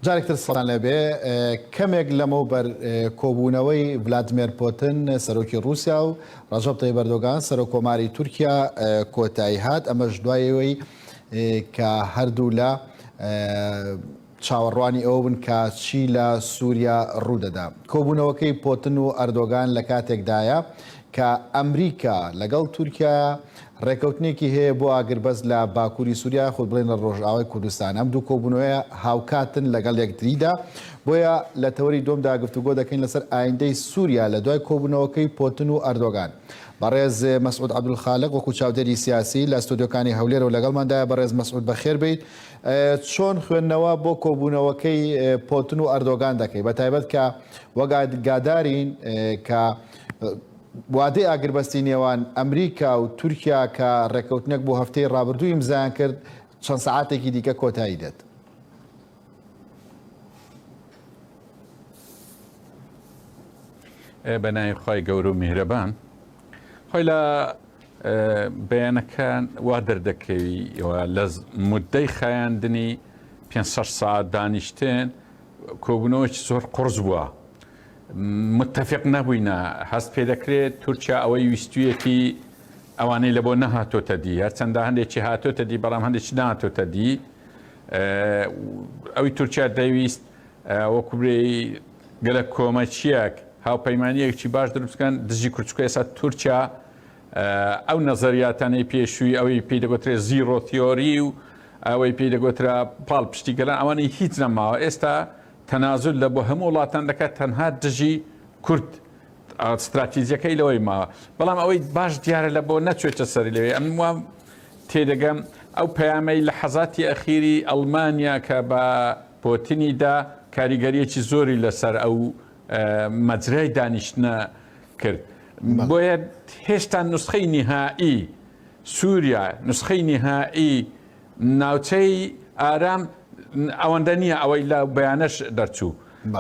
جارێکتر سەڵان لەبێ کەمێک لەمەوبەر کۆبوونەوەی ڤلادیمیر پۆتن سەرۆکی رووسیا و ڕەجەب تەیب ئەردۆغان سەرۆک کۆماری تورکیا کۆتایی هات ئەمەش دوایەوەی کە هەردوو لە چاوەڕوانی ئەوە بن کە چی لە سووریا ڕوودەدا. کۆبوونەوەکەی پۆتن و ئەردۆغان لە کاتێکدایە کە ئەمریکا لەگەڵ تورکیا ڕێکەوتنێکی هەیە بۆ ئاگربەز لە باکووری سووریا خۆت بڵێن لە ڕۆژئاوای کوردستان. ئەم دوو کۆبوونەوەیە هاوکاتن لەگەڵ یەکتریدا بۆیە لە تەوەری دۆمدا گفتوگۆ دەکەین لەسەر ئایندەی سووریا لە دوای کۆبوونەوەکەی پۆتن و ئەردۆغان. بەڕێز مەسعود عەبدولخالق وەکو چاودێری سیاسی لە ستۆدیۆکانی هەولێرەوە لەگەڵماندایە. بەڕێز مەسعود بەخێر بیت. چۆن خوێندنەوە بۆ کۆبوونەوەکەی پۆتن و ئەردۆغان دەکەی بەتایبەت کە وەگادارین کە وادەی ئاگربەستی نێوان ئەمریکا و تورکیا کە ڕێکەوتنێک بۆ هەفتەی ڕابردووی ئیمزایان کرد چەند سەعاتێکی دیکە کۆتایی دێت. بەنای خی گەورە و میهرەبان خۆی لە بەیانەکان وا دەردەکەویەوە لە مودەی خایاندنی 500 ساعت دانیشتێن کۆبوونەوەی زۆر قرس بووە. متفق نەبووینە هەست پێ دەکرێت تورکیا ئەوەی ویستویەتی ئەوانەی لە بۆ نەهاتۆتە دی هەرچەندە هەندێکی هاتۆتە دی بەڵام هەندێکی نهاتۆتە دی. ئەوی تورکیا دەویست وەکوبرێ گەلە کۆمەچیەک هاوپەیمانیەکی باش دروستکەن دژی کورچکە ئێستا تورکیا ئەو نەزەریاتانەی پێشووی ئەوەی پێی دەگوترێت زیرۆ تیۆری و ئەوەی پێی دەگوترا پاڵ پشتیگەلان ئەوانەی هیچ نەماوە. ئێستا تەنازل لە بۆ هەموو وڵاتان دەکات تەنها دژی کورد استراتیژیەکەی لەوەی ماوە. بەڵام ئەوەی باش دیارە لە بۆ نەچێتە سەری لەوێ ئەم وام تێدەگەم ئەو پەیامەی لە حەزاتی ئەخیری ئەڵمانیا کە بە پۆتینیدا کاریگەریەکی زۆری لەسەر ئەو مەجرای دانیشتنە کرد. بۆیە هێشتا نسخەی نهایی سووریا نسخەی نهایی ناوچەی ئارام ئەوەندە نییە ئەوەی لە بەیانەش دەرچوو.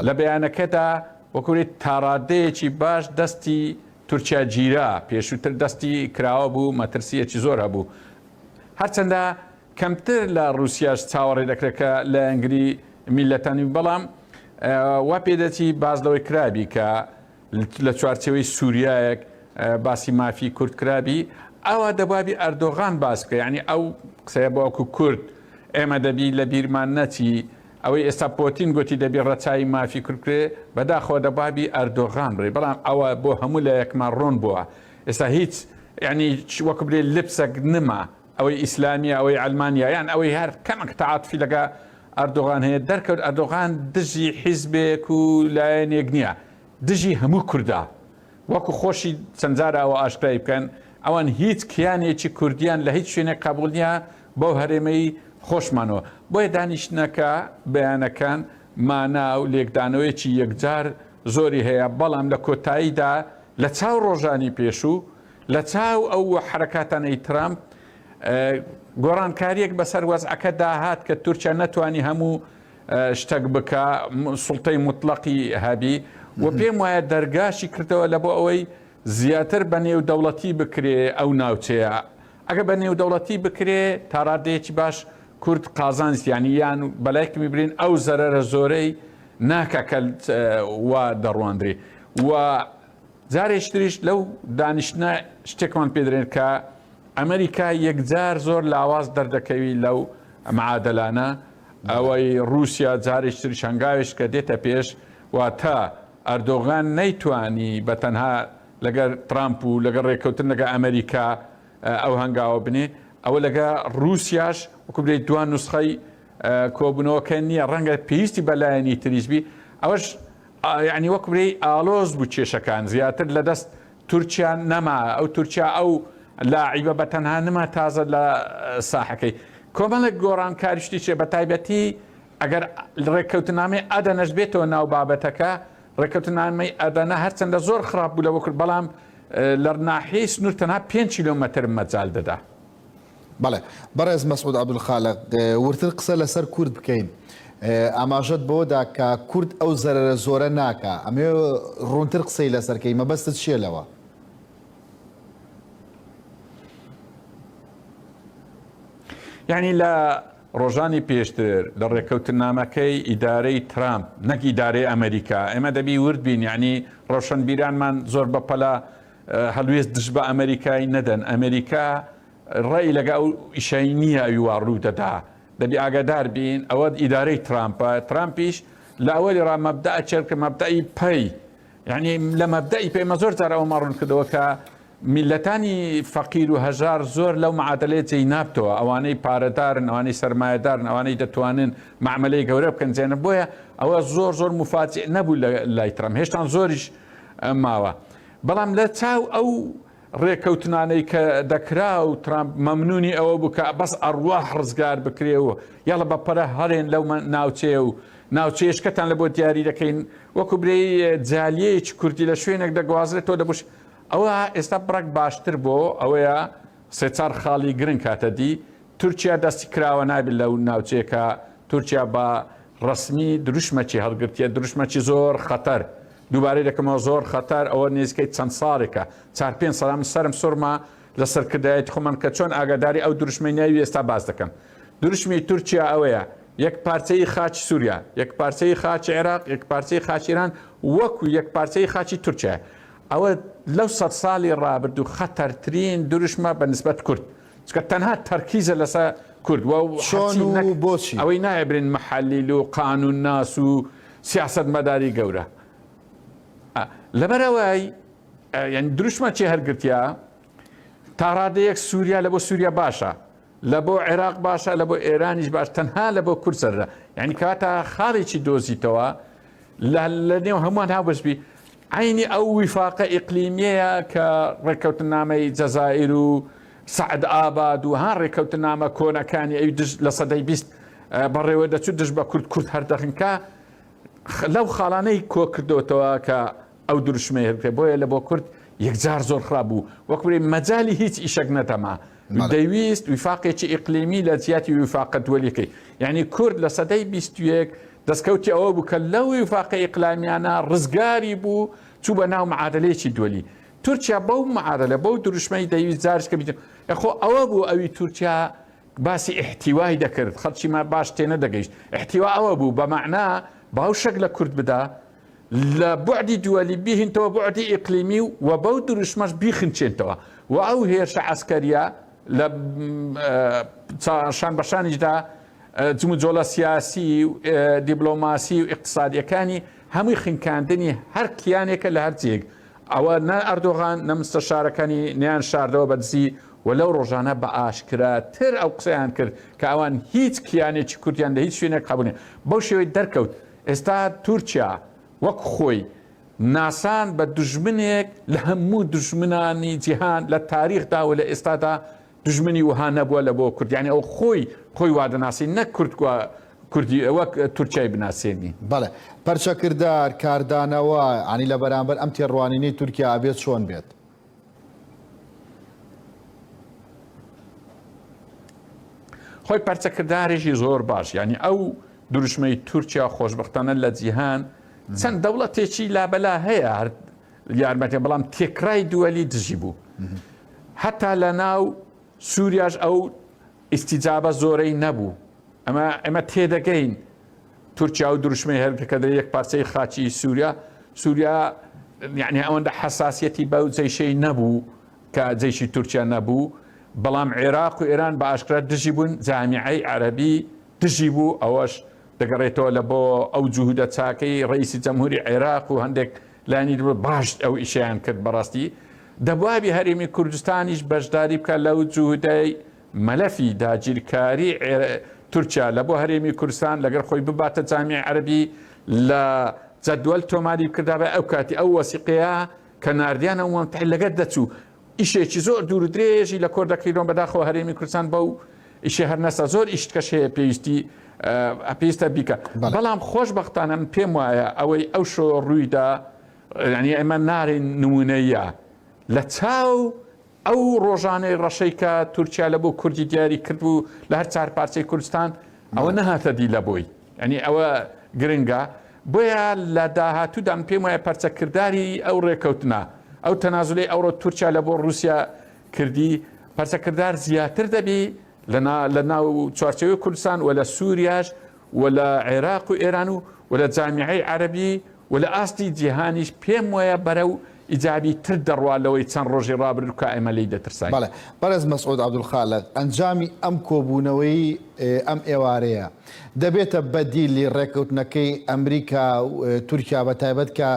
لە بەیانەکەدا وەکوێت تاڕادەیەکی باش دەستی تورکیا گیرا پێشووتر دەستی کراوە بوو مەترسیەکی زۆر هەبوو. هەرچەندە کەمتر لە رووسیاش چاوەڕێ دەکرێتکە لە ئەنگلی میلەتانی بەڵام وا پێدەچی باز لەوەی کرابی کە لە چوارچەوەی سووریایەک باسی مافی کورد کرابی ئەوە دەبابی ئەردۆغان باسکە یعنی ئەو قسەیە بۆکو کورد ئێمە دەبی لە بیرمان نەچی ئەوەی ئێستا پۆتین گوتی دەبی ڕەچایی مافی کوردکرێ بەداخۆ دەبابی ئەردۆغان بڕێ بەڵام ئەوە بۆ هەموو لە یەکمان ڕۆن بووە. ئێستا هیچ یعنی وەکو برێ لپسەک نما ئەوەی ئیسلامیە ئەوەی ئەلمانیا یان ئەوەی هەر کەمێک تەعاتفی لەگە ئەردۆغان هەیە دەرکەوت. ئەردۆغان دژی حیزبێک و لایەنێک نییە دژی هەموو کووردا وەکو خۆشی چەندجارەوە ئاشکرای بکەن ئەوان هیچ کیانێکی کوردیان لە هیچ شوێنێک قبول نییە بەو هەرێمەی خۆشمانەوە. بۆیە دانیشتنەکە بەیانەکان مانا و لێکدانەوەیکی یەکجار زۆری هەیە بەڵام لە کۆتاییدا لە چاو ڕۆژانی پێشوو لە چاو ئەو حرەکاتانەی ترامپ گۆڕانکاریەک بەسەر وەزعەکە داهات کە تورکیا نەتوانی هەموو شتێک بکە سوڵتەی مطلقی هەبی و پێم وایە دەرگاشی کردەوە لە بۆ ئەوەی زیاتر بە نێودەوڵەتی بکرێ ئەو ناوچەیە. ئەگە بە نێودەوڵەتی بکرێ تا ڕادەیەکی باش کورد قازانستیانی یان بەلایکمی برین ئەو زەرەرە زۆرەی ناکەکە وا دەڕواندری. و جارێشتریش لەو دانیشتە شتێکمان پێدرێن کە ئەمریکا یەکجار زۆر لاواز دەردەکەوی لەو معادلانە ئەوەی رووسیا جارێشتری شنگاوش کە دێتە پێش و تا ئەردۆغان نەیتوانی بە تەنها لەگەر ترامپ و لەگەر ڕێککەوتن لەگە ئەمریکا ئەو هەنگاوە بنێ ئەوە لەگە رووسیاش وەکو بدەیت دوان نوسخەی کۆبوونەوەکە نییە ڕەنگە پێویستی بەلایەنی تریزبی ئەوەش یعنی وەکو بدەی ئالۆز بوو کێشەکان زیاتر لە دەست تورکیا نەما ئەو تورکیا ئەو لاعیبە بە تەنها نما تازە لە ساحەکەی کۆمەڵێک گۆڕانکاریشتی چێ بە تایبەتی ئەگەر ڕێککەوتنامەی ئەدەنەش بێتەوە ناو بابەتەکە ڕێککەوتنامەی ئەدەنە هەرچەندە زۆر خراپ بوو لەوە کرد بەڵام لە ناحیەی سنوور تەنها 5 کیلۆمەتر مەجال دەدا. بەڵێ بەڕێز مەسعود عەبدولخالق ورتر قسە لەسەر کورد بکەین ئاماژەت بۆدا کە کورد ئەو زەرەرە زۆرە ناکە ئەمێ ڕوونتر قسەی لەسەرکەی مەبەستت چیە لەوە؟ یعنی لە ڕۆژانی پێشتر لە ڕێکەوتنامەکەی ئیدارەی ترامپ نەک ئیدارەی ئەمریکا ئێمە دەبی ورد بین یعنی ڕۆشنبیرانمان زۆر بەپەلا هەلوێست دژ بە ئەمریکای نەدەن ئەمریکا ڕێی لەگە ئەو ئیشای نییە ئەووا ڕوو دەدا دەبی ئاگادار بین ئەوە ئیدارەی ترامپە ترامپیش لە ئەوەی ڕامەبدە چێرکە مەبدەی پەی یعنی لە مەبدەی پێمە زۆر جار ئەوە ڕوون کردەوە کە میلەتانی فەقیر و هەژار زۆر لەو معادلەیە جێی نابتەوە ئەوانەی پارەدارن ئەوانەی سەرمایەدارن ئەوانەی دەتوانن معاملەی گەورە بکەن جێنە بۆیە ئەوە زۆر مفاجئ نەبوو لای ترامپ هێشتا زۆریش ماوە بەڵام لە چاو ئەو ڕێکەوتنانەی کە دەکرا و ترامپ مەمنونی ئەوە بوو کە بەس ئەڕواح ڕزگار بکرێەوە یاڵە بەپەرە هەرێن لەو ناوچێ و ناوچێشکەتان لە بۆ دیاری دەکەین وەکو برێ جالیەیەکی کوردی لە شوێنێک دەگوازرێتەوە دەبش ئەوە ئێستا بڕک باشتر بۆ ئەوەیە سێچار خاڵی گرنگ کاتە دی تورکیا دەستی کراوە نابێت لەو ناوچێکە تورکیا بە ڕسمی دروشمەکی هەڵگرتیە دروشمەکی زۆر خەتەر دووبارەی دەکەمەوە زۆر خەتەر ئەوە نێزگەی چەند ساڵێکە 4-5 سەڵام سرم سوورما لە سەرکردایەتی خۆمان کە چۆن ئاگاداری ئەو دروشمەی ناوی ئێستا باز دەکەم دروشمی تورکیا ئەوەیە یەک پارچەی خاچی سووریا یەک پارچەی خاچی عێراق یەک پارچەی خاچی ئیران وەکو یەک پارچەی خاچی تورکیا ئەوە لەو 100 ساڵی ڕابرد و خەتەرترین دروشمە بە نسبەت کورد چکە تەنها تەرکیزە لەسەر کورد چۆن و بۆچی ئەوەی نایبرین محەلیل و قانون ناس و سیاست مەداری گەورە لەبەرەوەی یعنی دروشمە چی هەرگرتیا تا ڕادەیەک سووریا لە بۆ سووریا باشە لە بۆ عێراق باشە لە بۆ ئێرانیش باش تەنها لە بۆ کورد سەرە یعنی کاتە خاڵێکی دۆزیتەوە لە نێو هەمووان هاوبەشبی عینی ئەو ویفاقە ئیقلیمیەیە کە ڕێکەوتنامەی جەزائیر و سعد ئاباد و هەر ڕێکەوتنامە کۆنەکانی ئەوی لە سەدەی 20 بەڕێوە دەچوت دژ بە کورد هەردەخنکە لەو خاڵانەی کۆ کردوتەوە کە ئەو دروشمەی هەرکە بۆیە لە بۆ کورد یەکجار زۆر خراپ بوو وەکوێ مەجای هیچ ئیشەک نەتەما دەویست ویفاقێکی ئیقلیمی لە زیاتی ویفاقە دووەلیەکەی یعنی کورد لە سەدەی 21 دەستکەوتی ئەوە بوو کە لەو ویفاقە ئیقلامیانە ڕزگاری بوو چوو بە ناو معادلەیەکی دووەلی تورکیا بەو معادلە بەو دروشمەی دەویست جارش کە بیت خۆ ئەوە بوو ئەوی تورکیا باسی احتیوای دەکرد خەڵکی ما باش تێنە دەگەیشت احتیوا ئەوە بوو بە معنە باوشەک لە کورد بدا لە بعدی دووەلی بیهینتەوە بعدی ئیقلیمی و بەو دروشمەش بیخنچێنتەوە و ئەو هێرشە عەسکەریە لە شان بەشانیشدا جموجۆلە سیاسی و دیبلۆماسی و اقتصادیەکانی هەمووی خنکاندنی هەر کیانێکە لە هەر جێک ئەوە نە ئەردۆغان نە مستەشارەکانی نیان شاردەوە بەدزی و لەو ڕۆژانە بە ئاشکراتر ئەو قسەیان کرد کە ئەوان هیچ کیانێکی کوردیان لە هیچ شوێنێک قبولێ بەو شێوەی دەرکەوت ئێستا تورکیا وەک خۆی ناسان بە دژمنێک لە هەموو دژمنانی جیهان لە تاریخدا و لە ئێستادا دژمنی وها نەبووە لە بۆ کوردیانی ئەو خۆی وادەناسی نەک کوردی ئەوە تورکیای بناسێنی بەڵێ پەرچەکردار کاردانەوە عنی لە بەرامبەر ئەم تێڕوانینەی تورکیا ئابێت چۆن بێت خۆی پەرچەکردارێکی زۆر باش یعنی ئەو دروشمەی تورکیا خۆشبەختانە لە جیهان چەند دەوڵەتێکی لابەلا هەیە یارمەتێ بەڵام تێکرای دووەلی دژی بوو هەتا لە ناو سووریاش ئەو ئیستیجابە زۆرەی نەبوو ئەمە تێدەگەین تورکیا و دروشمەی هەرکە دەرێ یەک پارچەی خاچی سووریا یعنی ئەوەندە حساسیەتی بەو جەیشەی نەبوو کە جەیشی تورکیا نەبوو بەڵام عێراق و ئێران بە ئاشکرا دژی بوون جامیعەی عەرەبی دژی بوو ئەوەش دەگەڕێتەوە لە بۆ ئەو جوهودە چاکەی ڕئیسی جەمهوری عێراق و هەندێک لانی باش ئەو ئیشیان کرد بەڕاستی دەبوابی هەرێمی کوردستانیش بەشداری بکە لەو جوهودەی مەلەفی داگیرکاری تورکیا لە بۆ هەرێمی کوردستان لەگەر خۆی بباتە جامیعەی عەرەبی لە جەدوەل تۆماری بکردا بە ئەو کاتی ئەو وەسیقەیە کە ناردیانە مەمتەحیل لەگەر دەچوو ئیشێکی زۆر دوور و درێژی لە کۆر دەکەیتەوە بەداخەوە هەرێمی کوردستان بەو ئیشێ هەرنەسە زۆر ئیشتکەش هەیە پێویستە بیکە بەڵام خۆشبەختانە پێم وایە ئەوەی ئەو شۆ ڕوویدا ینی ئەمە نارین نمونەیە لە چاو ئەو ڕۆژانەی ڕەشەی کە تورکیا لە بۆ کوردی دیاری کرد و لە هەر چار پارچەی کوردستان ئەوە نەهاتە دی لە بۆی ینی ئەوە گرنگە بۆیە لە داهاتوودام پێم وایە پەرچەکرداری ئەو ڕێکەوتنە ئەو تەنازولی ئەوڕۆ تورکیا لە بۆ رووسیا کردی پەرچەکردار زیاتر دەبی لە ناو چوارچەوەی کوردستان و لە سووریاش و لە عێراق و ئێران و لە جامیعەی عەرەبی و لە ئاستی جیهانیش پێم وایە بەرەو ئیجابی تر دەڕوالەوەی چەند ڕۆژی ڕابردوو کە ئێمە لێی دەترسین. بەڵێ بەڕێز مەسعود عەبدولخالق، ئەنجامی ئەم کۆبوونەوەی ئەم ئێوارەیە دەبێتە بەدیلی ڕێکەوتنەکەی ئەمریکا و تورکیا بە تایبەت کە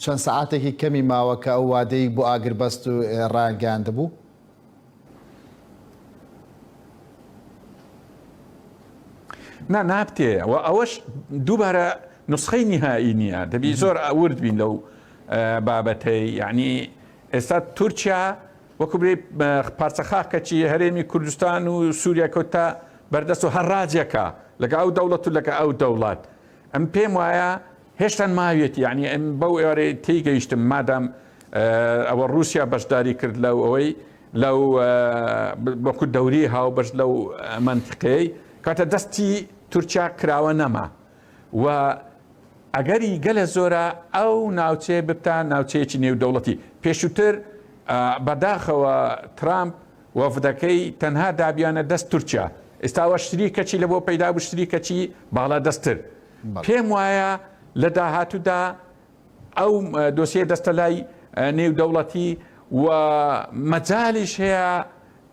چەند سەعاتێکی کەمی ماوە کە ئەو وادەی بۆ ئاگربەست و ڕاگەاندەبوو؟ نابتێ و ئەوەش دووبارە نسخەی نهایی نییە، دەبی زۆر ئەورد بین لەو بابەتەی. یعنی ئێستا تورکیا وەکو برێ پارچە خاکەچی هەرێمی کوردستان و سووریا کەوتە بەردەست و هەڕاجێکە لەگە ئەو دەوڵەت و لەگە ئەو دەوڵات. ئەم پێم وایە هێشتا ماوێتی، یعنی ئەم بەو ئێوارێ تێیگەیشتم مادام ئەوە رووسیا بەشداری کرد لەو ئەوەی لەو وەکو دەوری هاوبەش لەو منتیقەی کاتە دەستی تورکیا کراوە نەما و ئەگەری گەلە زۆرە ئەو ناوچێ ببتە ناوچەیەکی نێودەوڵەتی. پێشووتر بەداخەوە ترامپ وەفدەکەی تەنها دابیانە دەست تورکیا، ئێستاوە شتریکەچی لە بۆ پەیدا بوو شتریکەچی باڵا دەستتر. پێم وایە لە داهاتوودا ئەو دۆسیە دەستە لای نێودەوڵەتی و مەجالیش هەیە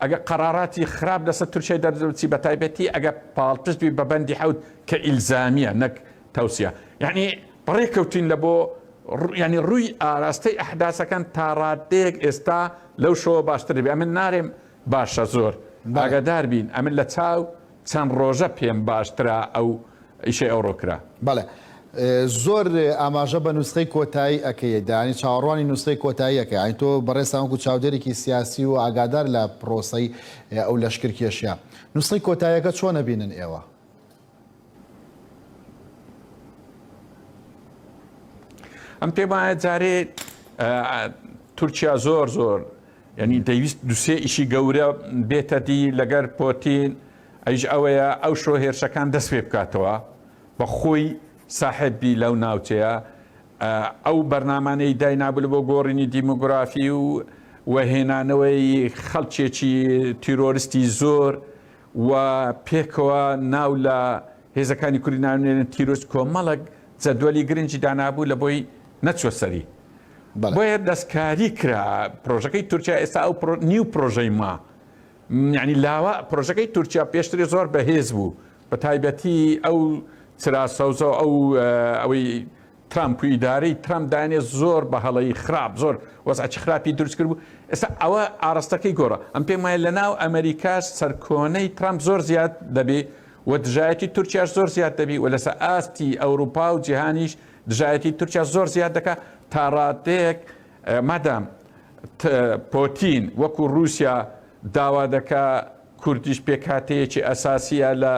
ئەگە قەراراتی خراپ لەسەر تورکیای دەرچی بە تایبەتی ئەگە پاڵپشت بی بە بەندی حەوت کە ئیلزامیە نەک تەوسیە. یعنی بەڕێکەوتین لە بۆ ینی ڕووی ئاراستەی ئەحداسەکان تا ڕادەیەک ئێستا لەو شۆوە باشتر بێ. ئەمن نارێم باشە زۆر ئاگادار بین، ئەمن لە چاو چەند ڕۆژە پێم باشترە ئەو ئیشەی ئەوڕۆکرا. بەڵێ زۆر ئاماژە بە نوسخەی کۆتایی ئەەکەی دانی چاوەڕوانی نوسخەی کۆتاییەکە ئاین تۆ بەڕێساوەکو چاودێرێکی سیاسی و ئاگادار لە پرۆسەی ئەو لەشکرکێشیە. نوسخەی کۆتاییەکە چۆنە بینن ئێوە؟ ئەم پێم وایە جارێ تورکیا زۆر ینی دەویست دوسێ ئیشی گەورە بێتە دی لەگەر پۆتین، ئەیش ئەوەیە ئەو شۆ هێرشەکان دەست پێ بکاتەوە بە خۆی ساحبی لەو ناوچەیە. ئەو بەرنامانەی داینابل بۆ گۆڕینی دیموگرافی و وەهێنانەوەی خەڵکێکی تیرۆریستی زۆر و پێکەوە ناو لە هێزەکانی کوردی ناونێنن تیرۆست کۆمەڵک جەدوەلی گرنگی دانابوو لە بۆی نەچوە سەری. بۆیە دەستکاری کرا پرۆژەکەی تورکیا ئێستا ئەو نیو پرۆژەی ما، یعنی لاوە پرۆژەکەی تورکیا پێشتری زۆر بەهێز بوو بە تایبەتی ئەو چراسەوزە ئەو ئەوەی ترامپ و ئیدارەی ترامپ دانێ زۆر بە هەڵەی خراپ زۆر وەزعی خراپی دروست کرد بوو. ئێستا ئەوە ئاراستەکەی گۆڕە. ئەم پێم وایە لە ناو ئەمریکاش سەرکۆنەی ترامپ زۆر زیاد دەبێ و دژایەتی تورکیاش زۆر زیاد دەبی و لەسەر ئاستی ئەوروپا و جیهانیش دژایەتی تورکیا زۆر زیاد دەکا تا ڕادەیەک مادام پۆتین وەکو رووسیا داوا دەکا کوردیش پێکهاتەیەکی ئەساسیە لە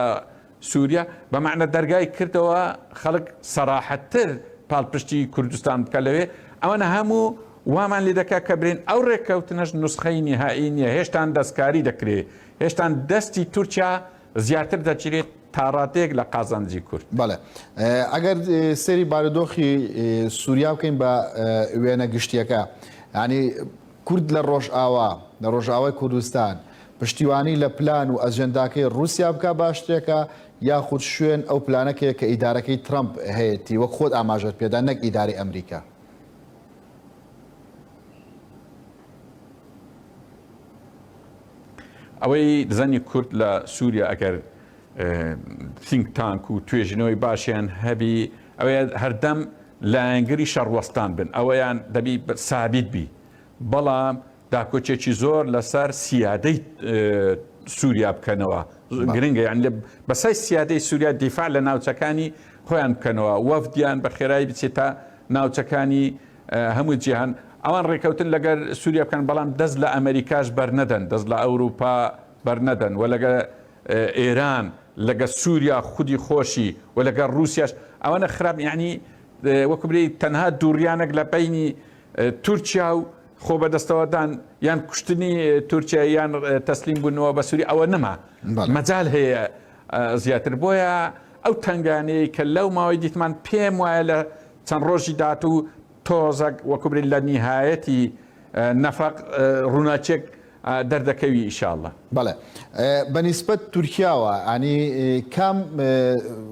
سووریا بەمعنە دەرگای کردەوە خەڵک سەراحەتتر پاڵپشتی کوردستان بکە لەوێ. ئەوەنە هەموو وامان لێ دەکا کە برین ئەو ڕێککەوتنەش نوسخەی نهایی نییە، هێشتان دەستکاری دەکرێت، هێشتان دەستی تورکیا زیاتر دەچێت تا ڕاتەیەک لە قازانجی کورد. بەڵێ ئەگەر سەری بارودۆخی سووریا بکەین بە وێنە گشتیەکە، ینی کورد لە ڕۆژئاوا لە ڕۆژئاوای کوردستان پشتیوانی لە پلان و ئەجەنداکەی رووسیا بکە باشترێکە یاخود شوێن ئەو پلانەکەیە کە ئیدارەکەی ترامپ هەیەی وەک خۆت ئاماژەت پێدا نەک ئیداری ئەمریکا؟ ئەوەی دزانی کورد لە سووریا ئەگەر تینک تانک و توێژینەوەی باشیان هەبی ئەوەیە هەردەم لایەنگری شەڕوەستان بن، ئەوەیان دەبی سابیت بی. بەڵام داکۆچێکی زۆر لەسەر سیادەی سووریا بکەنەوە گرنگە، یان بەسای سیادەی سووریا دیفاع لە ناوچەکانی خۆیان بکەنەوە، وەفدیان بە خێرایی بچێتە ناوچەکانی هەموو جیهان. ئەوان ڕێکەوتن لەگەر سووریا بکەن، بەڵام دەست لە ئەمریکاش بەرنەدەن، دەست لە ئەوروپا بەرنەدەن و لەگە ئێران لەگە سووریا خودی خۆشی و لەگەر رووسیاش ئەوەنە خراپ. یعنی وەکو بری تەنها دووڕیانێک لە بینی تورکیا و خۆ بەدەستەوەدان یان کوشتنی تورکیا یان تەسلیم بوونەوە بە سووری ئەوە نەما مەجال هەیە زیاتر. بۆیە ئەو تنگانەی کە لەو ماوەی دیتمان پێم وایە لە چەند ڕۆژی دات و تۆزەک وەکو بری لە نیهایەتی نەفەق ڕووناچێک دەردەکەوی ئیشاءالله. بەڵێ بەنسبەت تورکیاوە ئەنی کام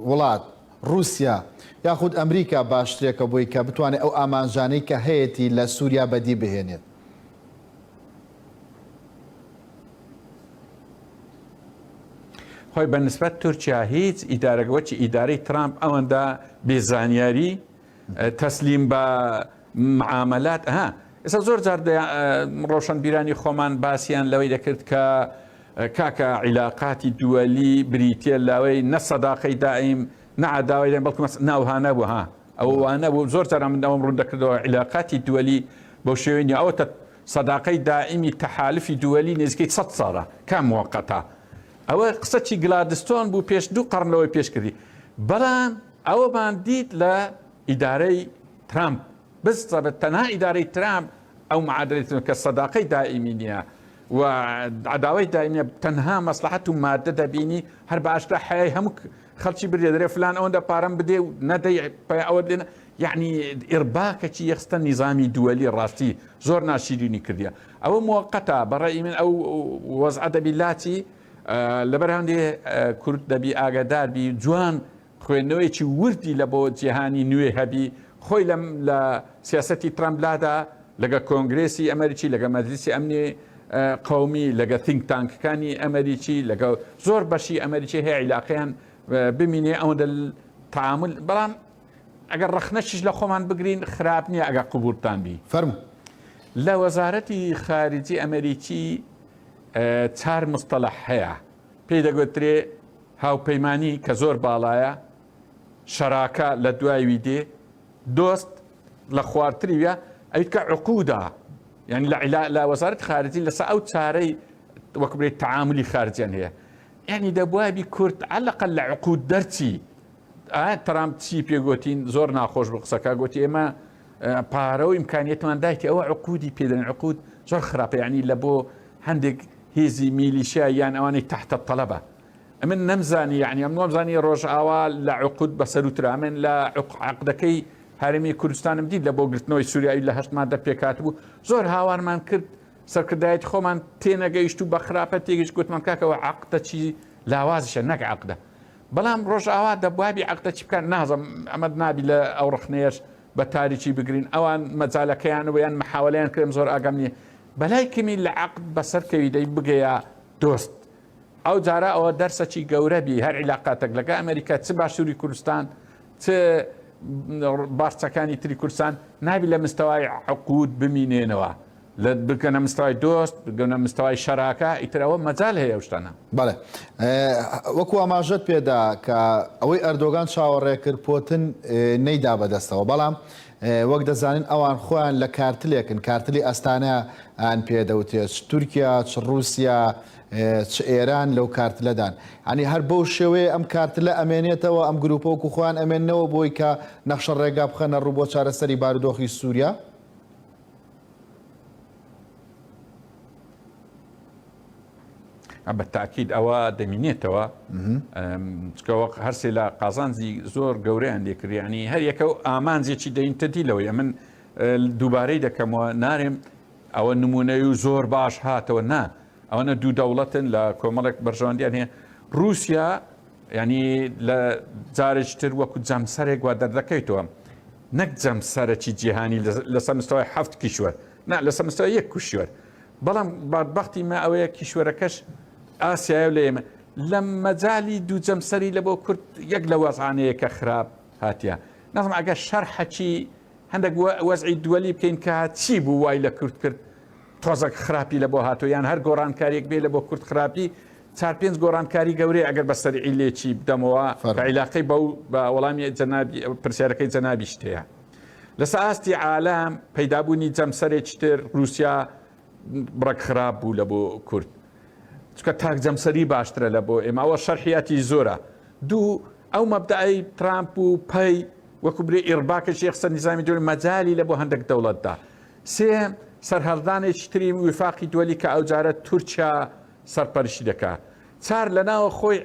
وڵات رووسیا یاخود ئەمریکا باشترێکە بۆی کە بتوانێت ئەو ئامانجانەی کە هەیەی لە سووریا بەدی بهێنێت؟ خۆی بەنسبەت تورکیا هیچ ئیدارەگەوەکی ئیدارەی ترامپ ئەوەندا بێزانیاری تەسلیم بە معاملات ئێستا زۆر جار ڕۆشنبیرانی خۆمان باسییان لەوەی دەکرد کە کاکە عیلاقاتی دووەلی بریتە لەوەی نە سەداقەی دائیم نەعداوای بەڵکو ناوهانە بوو ئەوانە بوو زۆر جار من ئەوم ڕوون دەکردەوە عیلاقاتی دووەلی بەو شێوێنی ئەوە سەداقەی دائیمی تەحالفی دووەلی نزیکەی 100 ساڵە کام موقەتە ئەوە قسەی گلادستۆن بوو پێش 2 قەرنەوەی پێشکردی بەڵام ئەوەمان دیت لە ئیدارەی ترامپ بستە تەنها ئیدارەی ترامپ ئەو معادلێتن کە سەداقەی دائیمی نییە و عداوای دائیمیە تەنها مەسلحەت و مادە دەبینی هەر باشتر حیای هەموو خەڵکی بردێ دەرێ فلان ئەوەندە پارەم بدێ و نەدەی ئەوە دێنە یعنی ئێرباکەکی یەخستە نیزامی دووەلی ڕاستی زۆر ناشیرینی کردیە ئەوە موقەتە بەڕێی من ئەو وەزع دەبی لاتی لەبەر هەندێ کورد دەبی ئاگاداربی جوان خوێندنەوەیکی وردی لە بۆ جیهانی نوێ هەبی خۆی لە سیاسەتی ترامپلادا لەگە کۆنگرێسی ئەمریکی لەگە مەجلیسی ئەمنی قومی لەگە تینک تانکەکانی ئەمریکی لەگە زۆر بەشی ئەمریکی هەیە عیلاقیان بمینێ ئەوەندە تعامل بەڵام ئەگەر ڕخنەشیش لە خۆمان بگرین خراپ نییە ئەگە قوبولتان بی فەرموو لە وەزارەتی خارجی ئەمریکی 4 مستەلەح هەیە پێی دەگوترێ هاوپەیمانی کە زۆر باڵایە شەراکە لە دوایوی دێ دۆست لە خواردتریە ئەویت کە عقودا یعنی لە وەزارەتی خارجی لەسەر ئەو چارەی وەک بڵێ تعاملی خارجیان هەیە یعنی دەبوایبی کورد عەلەقەل لە عقود دەرچی ترامپ چی پێگوتین زۆر ناخۆش بە قسەکە گوتی ئێمە پارە و ئیمکانیەتمان دایتی ئەوە عقودی پێدەن عقود زۆر خراپە یعنی لە بۆ هەندێک هێزی میلیشیا یان ئەوانەی تحتە تەڵەبە من نەمزانی یعنی ئەم نۆمزانی ڕۆژئاوا لە عقود بەسەر و ترامن لە عقدەکەی هەرێمی کوردستانم دیت لە بۆ گرتنەوەی سووریایی لە 8 مادە پێکات بوو زۆر هاوارمان کرد سەرکردایەتی خۆمان تێنەگەیشت و بە خراپە تێگەیشت گوتمان کاکەوە عقدە چی لاوازشە نەک عقدە بەڵام ڕۆژئاوا دەبوابی عقدە چی بکەن نازم ئەمەد نابی لە ئەو ڕخنەیەش بە تاریکی بگرین ئەوان مەجالەکەیان یان محاوەلەیان کرێم زۆر ئاگەم نییە بەلای کەمی لە عقد بەسەرکەوی دەی بگەیە دۆست ئەو جارە ئەوە دەرسەکی گەورەبی هەر عیلاقاتێک لەگە ئەمریکا چ باشووری کوردستان چ باشچەکانی تری کوردستان نابی لە مستەوای عقود بمینێنەوە لە بکەنە مستەوای دۆست بگەنە مستەوای شەراکە ئیترەوە مەجال هەیە شتانە بەڵێ وەکو ئاماژەت پێدا کە ئەوەی ئەردۆگان چاوەڕێ کرد پۆتن نەیدا بەدەستەوە بەڵام وەک دەزانین ئەوان خۆیان لە کارتلێکن کارتلی ئەستانە ئەن پێدەوتێت تورکیا چ رووسیا چ ئێران لەو کارتلەدان ئەنی هەر بەو شێوەیە ئەم کارتلە ئەمێنێتەوە ئەم گروپە وەکو خۆیان ئەمێنەوە بۆی کە نەخشە ڕێگا بخەنە ڕوو بۆ چارەسەری بارودۆخی سووریا بە تاکید ئەوە دەمینێتەوە چکەوە هەرسێ لە قازانجی زۆر گەورەیان لێکردیانی هەر یەکە ئامانجێکی دەینتە دیلەوەی من دووبارەی دەکەمەوە نارێم ئەوە نمونەی و زۆر باش هاتەوە نا ئەوەنە دوو دەوڵەتن لە کۆمەڵێک بەرژەوەندیان هەیە رووسیا ینی لە جارێکتر وەکو جەمسەرێک وا دەردەکەیتەوە نەک جەمسەرەکی جیهانی لەسەر مستەوای 7 کیشوەر نا لەسەر مستەوای 1 کوشوەر بەڵام بەختبختی ما ئەوەیە کیشوەرەکەش ئاسیایە لە ئێمە لە مەجای دوو جەمسەری لە بۆ کورد یەک لە وەزعانەیە کە خراپ هاتیە نازم ئەگە شەرحەکی هەندێک وەزعی دووەلی بکەین کە چی بوو وای لە کورد کرد تۆزەک خراپی لە بۆ هاتۆ یان هەر گۆڕانکاریەک بێ لە بۆ کورد خراپی 4-5 گۆڕانکاری گەورەی ئەگەر بەسەری عیلێکی بدەمەوە کە عیلاقەی بە وەڵامی پرسیارەکەی جەنابی شتەیە لەسەر ئاستی عالام پەیدابوونی جەمسەرێکی تر رووسیا بڕێک خراپ بوو لە بۆ کورد چکە تاک جەمسەری باشترە لە بۆ ئێمەوە شەرحیاتی زۆرە دوو ئەو مەبدەعی ترامپ و پەی وەکو برێ ئێرباکەش یەخسە نیزامی دووری مەجالی لە بۆ هەندێک دەوڵەتدا سێ سەرهەڵدانێکی تری وفاقی دووەلی کە ئەو جارە تورکیا سەرپەرشی دەکات چار لەناوە خۆی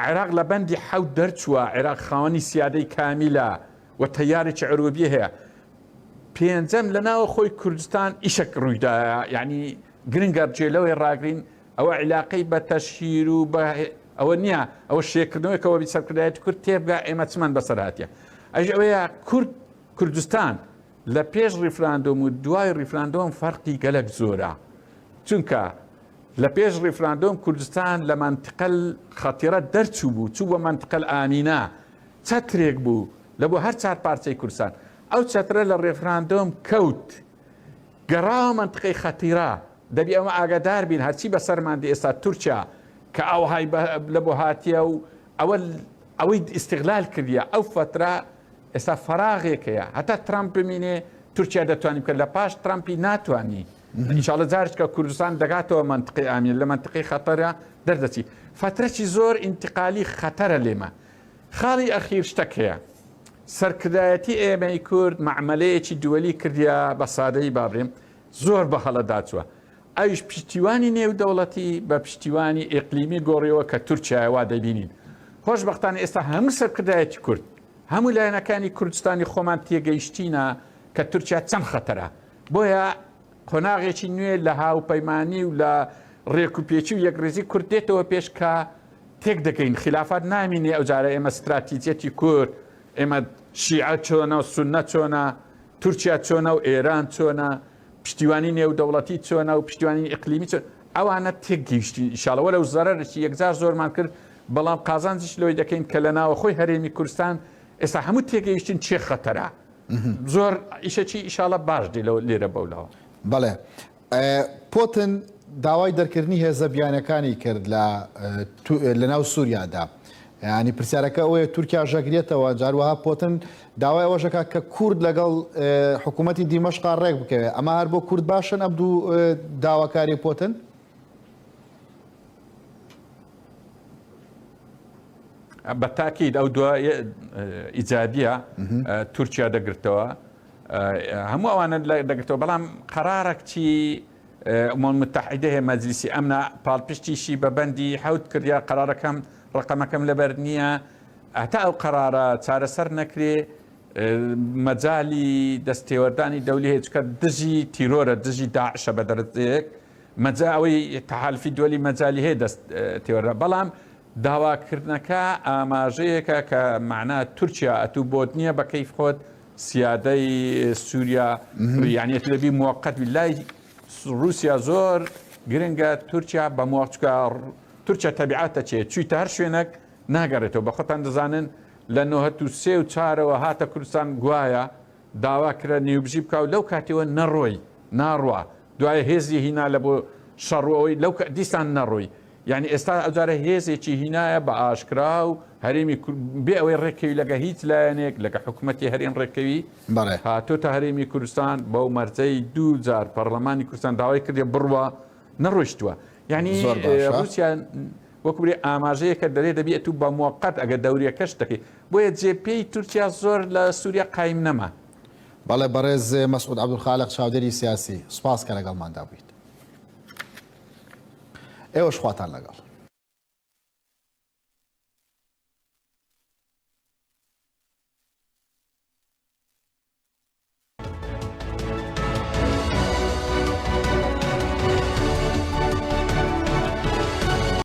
عێراق لە بەندی حەوت دەرچووە عێراق خاوەنی سیادەی کامیلە و تەیارێکی عروبی هەیە پێنجەم لە ناوە خۆی کوردستان ئیشک ڕوویدا یعنی گرنگە جێلەوەی ڕاگرین ئەوە عیلاقەی بە تەشهیر و ئەوە نییە ئەوە شێکردنەوەیەکەوە سەرکردایەتی کورد تێبگا ئێمە چمان بەسەرهاتیە ئەژ ئەوەیە کوردستان لە پێش ڕیفراندۆم و دوای ڕیفراندۆم فەرقی گەلک زۆرە چونکە لە پێش ڕیفراندۆم کوردستان لە منتقل خەتیرە دەرچوو بوو چوو بە منتقل ئامینە چەترێک بوو لە بۆ هەر چار پارچەی کوردستان ئەو چەترە لە ڕێفراندۆم کەوت گەڕاوە منتقەی خەتیرە دەبی ئەمە ئاگادار بین هەرچی بەسەرماندی ئێستا تورکیا کە ئەوهای لە بۆ هاتیە و ئەوەی ئیستیغلال کردیە ئەو فترە ئێستا فەراغێکەیە هەتا ترامپ بمینێ تورکیا دەتوانانی بکە لە پاش ترامپی ناتوانانی ئینشاڵە جارێککە کوردستان دەگاتەوە منتقی ئامین لە منتقی خەتەرە دەردەچی فترەی زۆر ئینتقالی خەتەرە لێمە خاڵی ئەخیر شتێک هەیە سەرکردایەتی ئێمەی کورد معمەلەیەکی دووەلی کردیا بە سادەی بابرێم زۆر بە هەڵەدا چووە ئەویش پشتیوانی نێودەوڵەتی بە پشتیوانی ئیقلیمی گۆڕیەوە کە تورکیاوا دەبینین خۆشبەختانە ئێستا هەموو سەرکردایەتی کورد هەموو لایەنەکانی کوردستانی خۆمان تێگەیشتینە کە تورکیا چەند خەتەرە بۆیە قۆناغێکی نوێ لە هاوپەیمانی و لە ڕێکوپێکی و یەکڕێزی کورد دێتەوە پێش کە تێک دەکەین خلافات نامینێ ئەو جارە ئێمە استراتیجەتی کورد ئێمە شیعە چۆنە و سونە چۆنە تورکیا چۆنە و ئێران چۆنە پشتیوانی نێودەوڵەتی چۆنە و پشتیوانی ئیقلیمی چۆن ئەوانە تێکگەیشتین ئینشاڵە لەو زەرەرێکی یەکجار زۆرمان کرد بەڵام قازانجیش لەوەی دەکەین کە لە ناوە خۆی هەرێمی کوردستان ئێستا هەموو تێگەیشتین چێ خەتەرە زۆر ئیشەکی ئیشاڵە باش دی لێرە بەولاوە بەڵێ پۆتن داوای دەرکردنی هێزە بیانەکانی کرد لە ناو سووریادا ینی پرسیارەکە ئەوەیە تورکیا ژەگرێتەوە جاروەها پۆتن داوای ئەوەشەکە کە کورد لەگەڵ حکوومەتی دیمەشقا ڕێک بکەوێت ئەمە هەر بۆ کورد باشن ئەبدوو داواکاری پۆتن بە تاکید ئەو دوای ئیجابیە تورکیا دەگرتەوە هەموو ئەوانە دەگرتەوە بەڵام قەرارێکی ئەمم متحیدە هەیە مەجلیسی ئەمنە پاڵپشتیشی بە بەندی حەوت کردیا قەرارەکەم ڕقەمەکەم لەبەر نییە هەتا ئەو قەرارە چارەسەر نەکرێ مەجای دەستێوەردانی دەولی هەیە چکە دژی تیرۆرە دژی داعشە بە دەرەجەیەک مەجا ئەوەی تەحالفی دووەلی مەجای هەیە دەستێوەرە بەڵام داواکردنەکە ئاماژەیەکە کە معنا تورکیا ئەتوو بۆت نییە بە کەیف خۆت سیادەی سووریا ڕیانێت لەبی موقت لای رووسیا زۆر گرنگە تورکیا بە موچکە تورکیا تەبیعاتە چێ چوویتە هەر شوێنێک ناگەڕێتەوە بە خۆتان دەزانن لە 1993 و 4ەوە هاتە کوردستان گوایە داواکرە نێوبژی بکە و لەو کاتێوە نەڕۆی ناڕوە دوایە هێزی هینا لە بۆ شەڕەوەی لەو دیسان نەڕۆی یعنی ئێستا ئەوجارە هێزێکی هینایە بە ئاشکرا و هەرێمی بێ ئەوەی ڕێکەوی لەگە هیچ لایەنێک لەگە حکوومەتی هەرێن ڕێکەوی هاتۆتە هەرێمی کوردستان بەو مەرجەی 2000 پەرلەمانی کوردستان داوای کردێ بڕوە نەڕۆیشتووە یعنی رووسیا وەکوێ ئاماژەیەکە دەرێ دەبێت و بە موقت ئەگە دەوریەکەش دەکەی بۆیە جێپێی تورکیا زۆر لە سووریا قایم نەما بەڵێ بەڕێز مەسعود عەبدولخالق چاودێری سیاسی سوپاس کە لەگەڵماندا بوویت ئێوەش خواتان لەگەڵ